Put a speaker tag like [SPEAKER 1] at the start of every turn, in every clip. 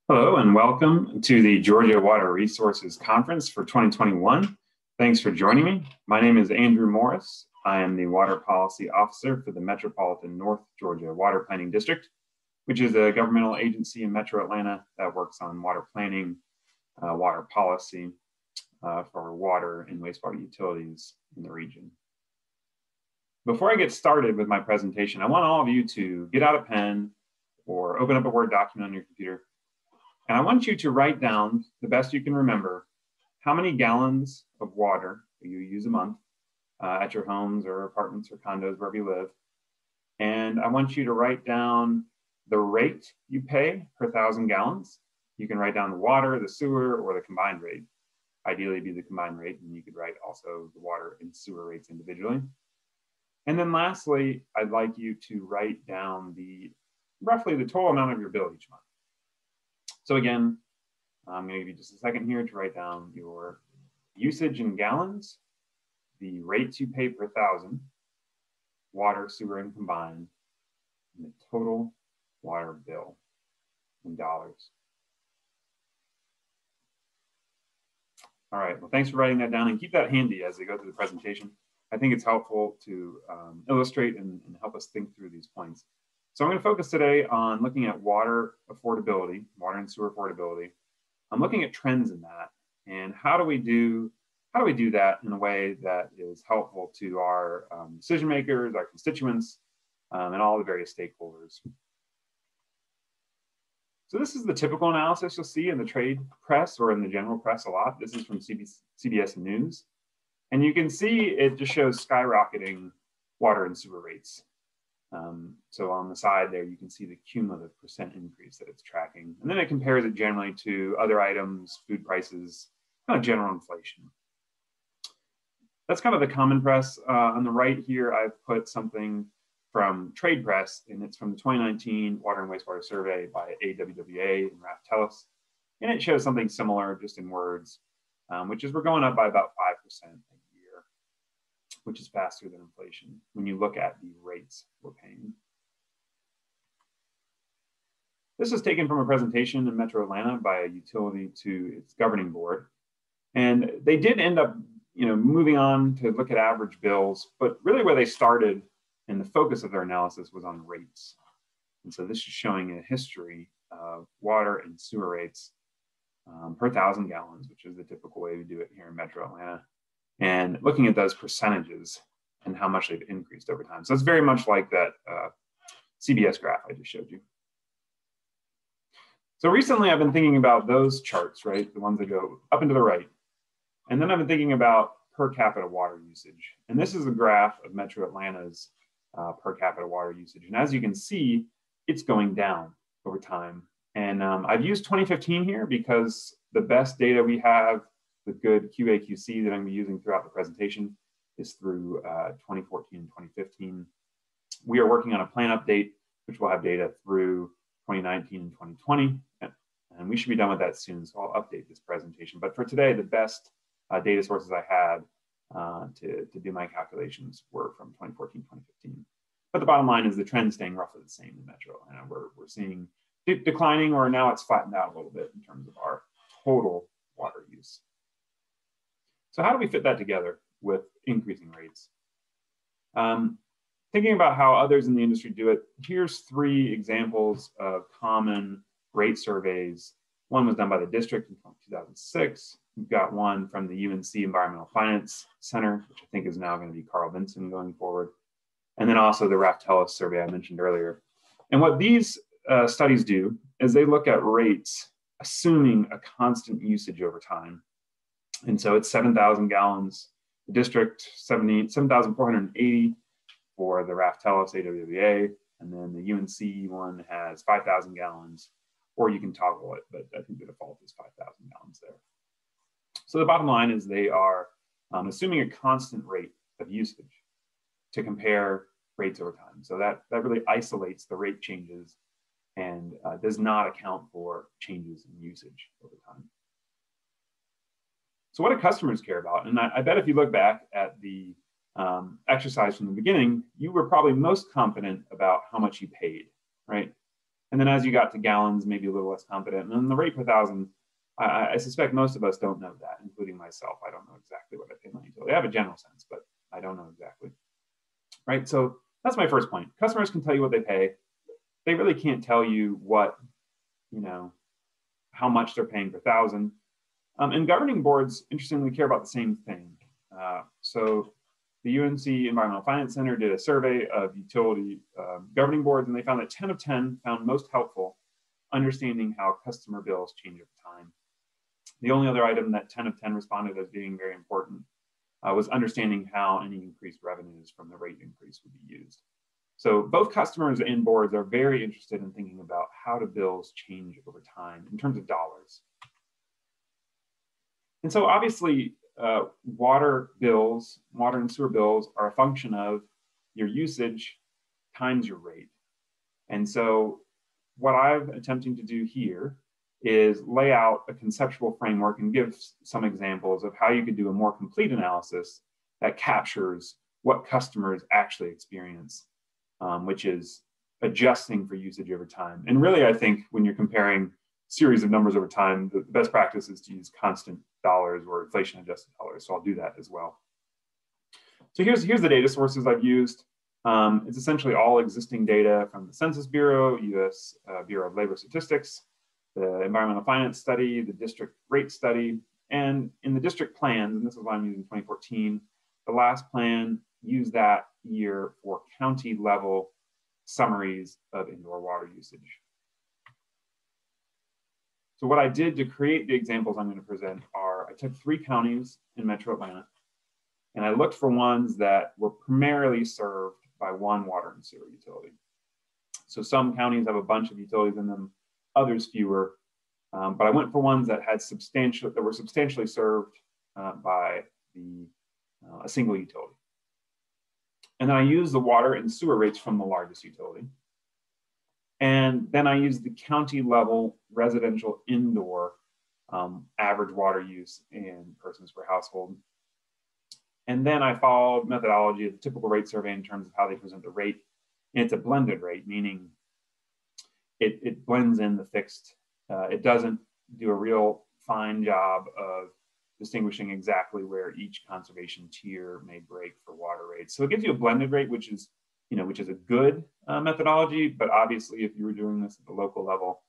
[SPEAKER 1] Hello and welcome to the Georgia Water Resources Conference for 2021. Thanks for joining me. My name is Andrew Morris. I am the Water Policy Officer for the Metropolitan North Georgia Water Planning District, which is a governmental agency in Metro Atlanta that works on water planning, water policy for water and wastewater utilities in the region. Before I get started with my presentation, I want all of you to get out a pen or open up a Word document on your computer. And I want you to write down, the best you can remember, how many gallons of water you use a month at your homes or apartments or condos, wherever you live. And I want you to write down the rate you pay per 1,000 gallons. You can write down the water, the sewer, or the combined rate. Ideally, be the combined rate, and you could write also the water and sewer rates individually. And then lastly, I'd like you to write down roughly the total amount of your bill each month. So again, I'm going to give you just a second here to write down your usage in gallons, the rates you pay per 1,000, water, sewer, and combined, and the total water bill in dollars. All right, well, thanks for writing that down, and keep that handy as they go through the presentation. I think it's helpful to illustrate and help us think through these points. So I'm going to focus today on looking at water affordability, water and sewer affordability. I'm looking at trends in that, and how do we do that in a way that is helpful to our decision makers, our constituents, and all the various stakeholders. So this is the typical analysis you'll see in the trade press or in the general press a lot. This is from CBS News, and you can see it just shows skyrocketing water and sewer rates. So on the side there, you can see the cumulative % increase that it's tracking. And then it compares it generally to other items, food prices, kind of general inflation. That's kind of the common press. On the right here, I've put something from trade press, and it's from the 2019 Water and Wastewater Survey by AWWA and Raftelis. And it shows something similar, just in words, which is we're going up by about 5% a year, which is faster than inflation when you look at the rates we're paying. This is taken from a presentation in Metro Atlanta by a utility to its governing board. And they did end up moving on to look at average bills, but really where they started and the focus of their analysis was on rates. And so this is showing a history of water and sewer rates per 1,000 gallons, which is the typical way we do it here in Metro Atlanta, and looking at those percentages and how much they've increased over time. So it's very much like that CBS graph I just showed you. So recently I've been thinking about those charts, right? The ones that go up and to the right. And then I've been thinking about per capita water usage. And this is a graph of Metro Atlanta's per capita water usage. And as you can see, it's going down over time. And I've used 2015 here because the best data we have with good QA/QC that I'm going to be using throughout the presentation is through 2014 and 2015. We are working on a plan update, which will have data through 2019 and 2020. And we should be done with that soon, so I'll update this presentation. But for today, the best data sources I had to do my calculations were from 2014, 2015. But the bottom line is the trend staying roughly the same in Metro. And we're seeing declining, or now it's flattened out a little bit in terms of our total water use. So how do we fit that together with increasing rates? Thinking about how others in the industry do it, here's 3 examples of common rate surveys. One was done by the district in 2006. We've got one from the UNC Environmental Finance Center, which I think is now going to be Carl Vinson going forward. And then also the Raftelis survey I mentioned earlier. And what these studies do is they look at rates, assuming a constant usage over time. And so it's 7,000 gallons, the district 7,480 for the Raftelis AWWA, and then the UNC one has 5,000 gallons, or you can toggle it, but I think the default is 5,000 gallons there. So the bottom line is they are assuming a constant rate of usage to compare rates over time. So that really isolates the rate changes and does not account for changes in usage over time. So what do customers care about? And I bet if you look back at the exercise from the beginning, you were probably most confident about how much you paid, right? And then as you got to gallons, maybe a little less confident. And then the rate per thousand, I suspect most of us don't know that, including myself. I don't know exactly what I pay my utility. I have a general sense, but I don't know exactly. Right, so that's my first point. Customers can tell you what they pay. They really can't tell you what, how much they're paying per thousand. And governing boards, interestingly, care about the same thing. So the UNC Environmental Finance Center did a survey of utility governing boards, and they found that 10 of 10 found most helpful understanding how customer bills change over time. The only other item that 10 of 10 responded as being very important was understanding how any increased revenues from the rate increase would be used. So both customers and boards are very interested in thinking about how do bills change over time in terms of dollars. And so obviously, water bills, water and sewer bills are a function of your usage times your rate. And so what I'm attempting to do here is lay out a conceptual framework and give some examples of how you could do a more complete analysis that captures what customers actually experience, which is adjusting for usage over time. And really, I think when you're comparing series of numbers over time, the best practice is to use constant dollars or inflation adjusted dollars. So I'll do that as well. So here's the data sources I've used. It's essentially all existing data from the Census Bureau, US Bureau of Labor Statistics, the Environmental Finance Study, the District Rate Study, and in the district plans, and this is what I'm using 2014, the last plan used that year for county level summaries of indoor water usage. So what I did to create the examples I'm going to present are, I took 3 counties in Metro Atlanta, and I looked for ones that were primarily served by one water and sewer utility. So some counties have a bunch of utilities in them, others fewer, but I went for ones that had were substantially served by a single utility. And then I used the water and sewer rates from the largest utility. And then I used the county level residential indoor average water use in persons per household. And then I followed methodology of the typical rate survey in terms of how they present the rate. And it's a blended rate, meaning it blends in the fixed. It doesn't do a real fine job of distinguishing exactly where each conservation tier may break for water rates. So it gives you a blended rate, which is a good methodology, but obviously if you were doing this at the local level,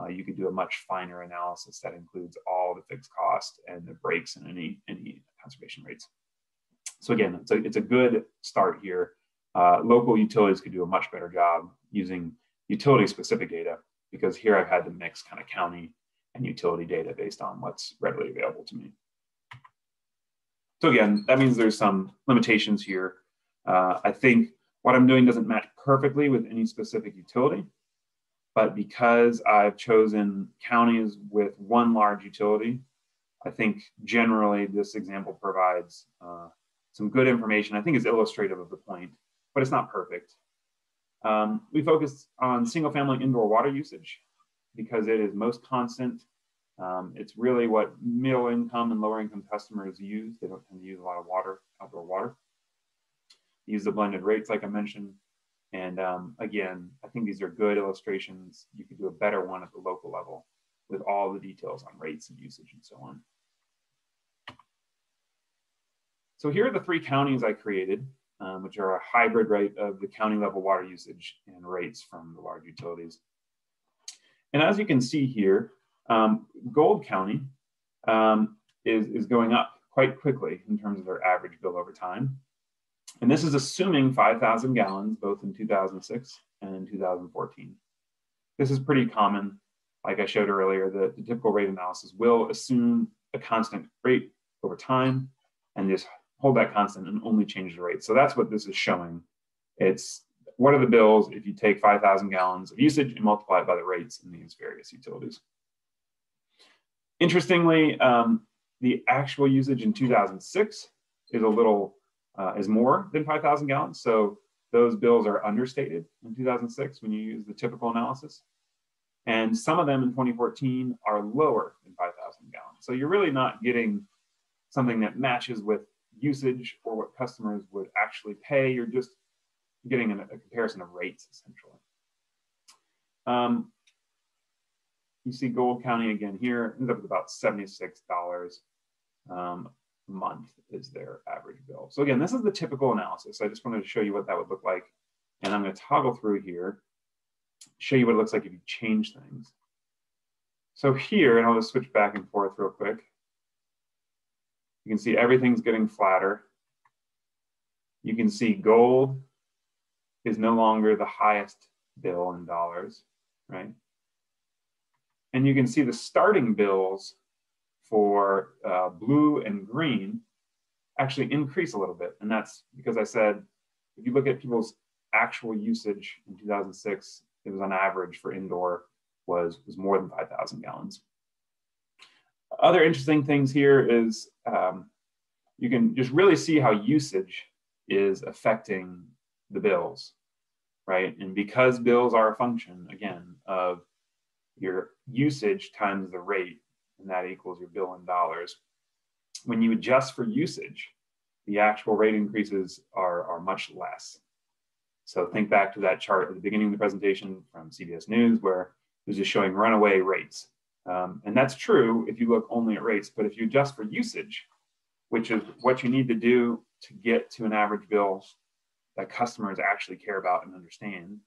[SPEAKER 1] you could do a much finer analysis that includes all the fixed cost and the breaks in any conservation rates. So again, it's a good start here. Local utilities could do a much better job using utility-specific data, because here I've had to mix kind of county and utility data based on what's readily available to me. So again, that means there's some limitations here. I think what I'm doing doesn't match perfectly with any specific utility, but because I've chosen counties with one large utility, I think generally this example provides some good information. I think is illustrative of the point, but it's not perfect. We focused on single family indoor water usage because it is most constant. It's really what middle income and lower income customers use. They don't tend to use a lot of water, outdoor water. Use the blended rates like I mentioned. And again, I think these are good illustrations. You could do a better one at the local level with all the details on rates and usage and so on. So here are the 3 counties I created, which are a hybrid rate of the county level water usage and rates from the large utilities. And as you can see here, Gold County is going up quite quickly in terms of their average bill over time. And this is assuming 5,000 gallons, both in 2006 and in 2014. This is pretty common. Like I showed earlier, the typical rate analysis will assume a constant rate over time and just hold that constant and only change the rate. So that's what this is showing. It's what are the bills if you take 5,000 gallons of usage and multiply it by the rates in these various utilities. Interestingly, the actual usage in 2006 is a little is more than 5,000 gallons. So those bills are understated in 2006 when you use the typical analysis. And some of them in 2014 are lower than 5,000 gallons. So you're really not getting something that matches with usage or what customers would actually pay. You're just getting a comparison of rates essentially. You see Gold County again here, ends up with about $76 a month is their average bill. So again, this is the typical analysis. I just wanted to show you what that would look like. And I'm going to toggle through here, show you what it looks like if you change things. So here, and I'll just switch back and forth real quick. You can see everything's getting flatter. You can see gold is no longer the highest bill in dollars, right? And you can see the starting bills for blue and green actually increase a little bit. And that's because I said, if you look at people's actual usage in 2006, it was on average for indoor was more than 5,000 gallons. Other interesting things here is you can just really see how usage is affecting the bills, right? And because bills are a function, again, of your usage times the rate, and that equals your bill in dollars. When you adjust for usage, the actual rate increases are much less. So think back to that chart at the beginning of the presentation from CBS News, where it was just showing runaway rates. And that's true if you look only at rates, but if you adjust for usage, which is what you need to do to get to an average bill that customers actually care about and understand,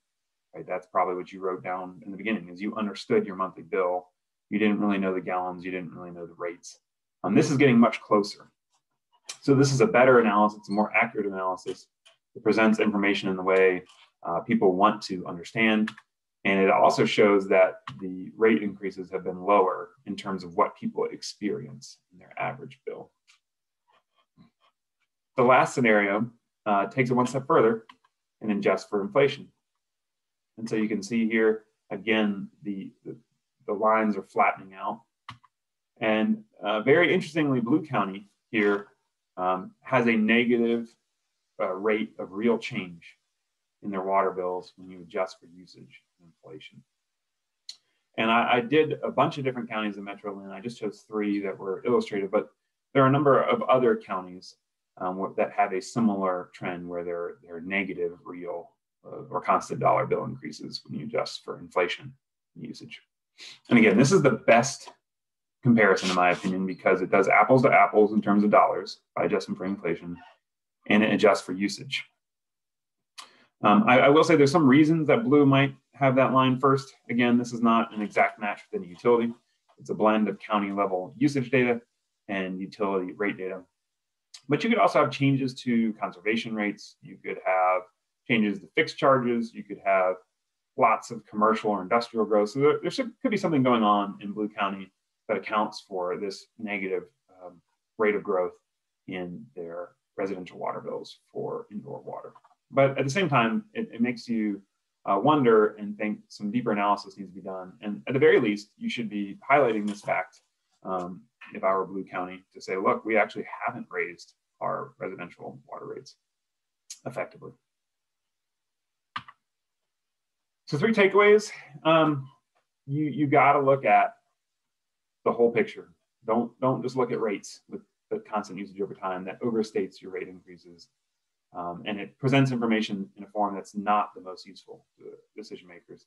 [SPEAKER 1] right? That's probably what you wrote down in the beginning, is you understood your monthly bill. You didn't really know the gallons, you didn't really know the rates. This is getting much closer. So this is a better analysis, it's a more accurate analysis. It presents information in the way people want to understand. And it also shows that the rate increases have been lower in terms of what people experience in their average bill. The last scenario takes it one step further and adjusts for inflation. And so you can see here, again, the lines are flattening out. And very interestingly, Blue County here has a negative rate of real change in their water bills when you adjust for usage and inflation. And I did a bunch of different counties in Metropolitan. I just chose 3 that were illustrated, but there are a number of other counties that have a similar trend where they're negative real or constant dollar bill increases when you adjust for inflation and usage. And again, this is the best comparison in my opinion, because it does apples to apples in terms of dollars by adjusting for inflation, and it adjusts for usage. I will say there's some reasons that blue might have that line first. Again, this is not an exact match within a utility. It's a blend of county level usage data and utility rate data. But you could also have changes to conservation rates. You could have changes to fixed charges. You could have lots of commercial or industrial growth. So there could be something going on in Blue County that accounts for this negative rate of growth in their residential water bills for indoor water. But at the same time, it makes you wonder and think some deeper analysis needs to be done. And at the very least, you should be highlighting this fact if I were Blue County to say, look, we actually haven't raised our residential water rates effectively. So 3 takeaways. You got to look at the whole picture. Don't just look at rates with the constant usage over time. That overstates your rate increases. And it presents information in a form that's not the most useful to decision makers.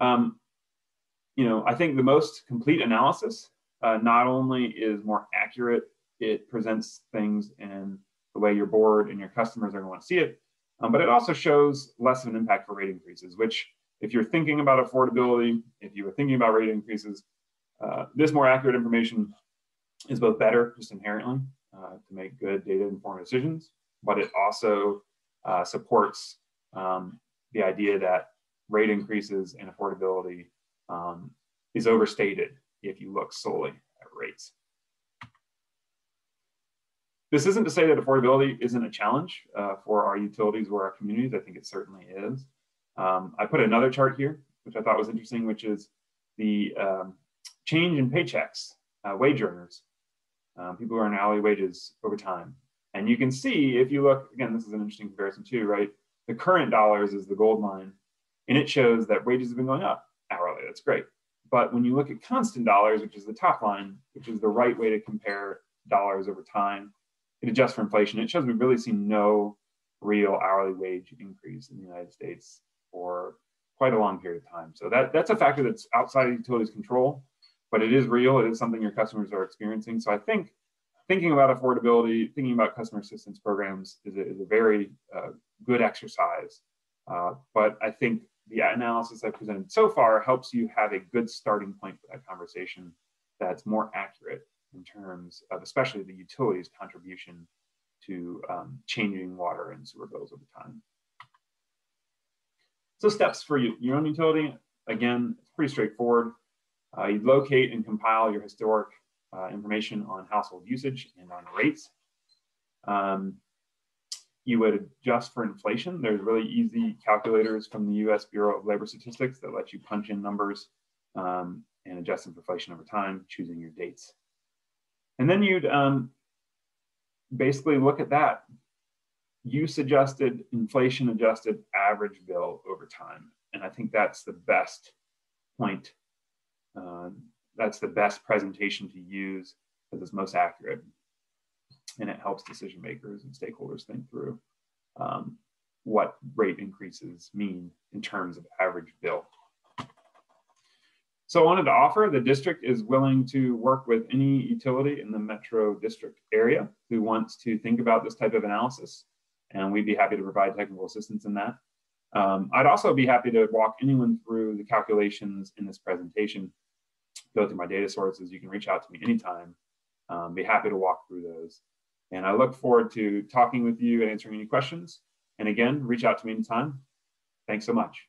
[SPEAKER 1] I think the most complete analysis not only is more accurate, it presents things in the way your board and your customers are going to want to see it, but it also shows less of an impact for rate increases, which if you're thinking about affordability, if you were thinking about rate increases, this more accurate information is both better just inherently to make good data-informed decisions, but it also supports the idea that rate increases and affordability is overstated if you look solely at rates. This isn't to say that affordability isn't a challenge for our utilities or our communities. I think it certainly is. I put another chart here, which I thought was interesting, which is the change in paychecks, wage earners, people who earn hourly wages over time. And you can see, if you look, again, this is an interesting comparison too, right? The current dollars is the gold line, and it shows that wages have been going up hourly. That's great. But when you look at constant dollars, which is the top line, which is the right way to compare dollars over time, it adjusts for inflation. It shows we've really seen no real hourly wage increase in the United States for quite a long period of time. So that's a factor that's outside of utilities' control, but it is real. It is something your customers are experiencing. So I think thinking about affordability, thinking about customer assistance programs is a very good exercise. But I think the analysis I've presented so far helps you have a good starting point for that conversation that's more accurate in terms of especially the utilities' contribution to changing water and sewer bills over time. So steps for your own utility, again, it's pretty straightforward. You locate and compile your historic information on household usage and on rates. You would adjust for inflation. There's really easy calculators from the US Bureau of Labor Statistics that let you punch in numbers and adjust them for inflation over time, choosing your dates. And then you'd basically look at that use-adjusted, inflation-adjusted average bill over time. And I think that's the best point. That's the best presentation to use because it's most accurate. And it helps decision makers and stakeholders think through what rate increases mean in terms of average bill. So I wanted to offer the district is willing to work with any utility in the metro district area who wants to think about this type of analysis. And we'd be happy to provide technical assistance in that. I'd also be happy to walk anyone through the calculations in this presentation, go through my data sources. You can reach out to me anytime. Be happy to walk through those. And I look forward to talking with you and answering any questions. And again, reach out to me anytime. Thanks so much.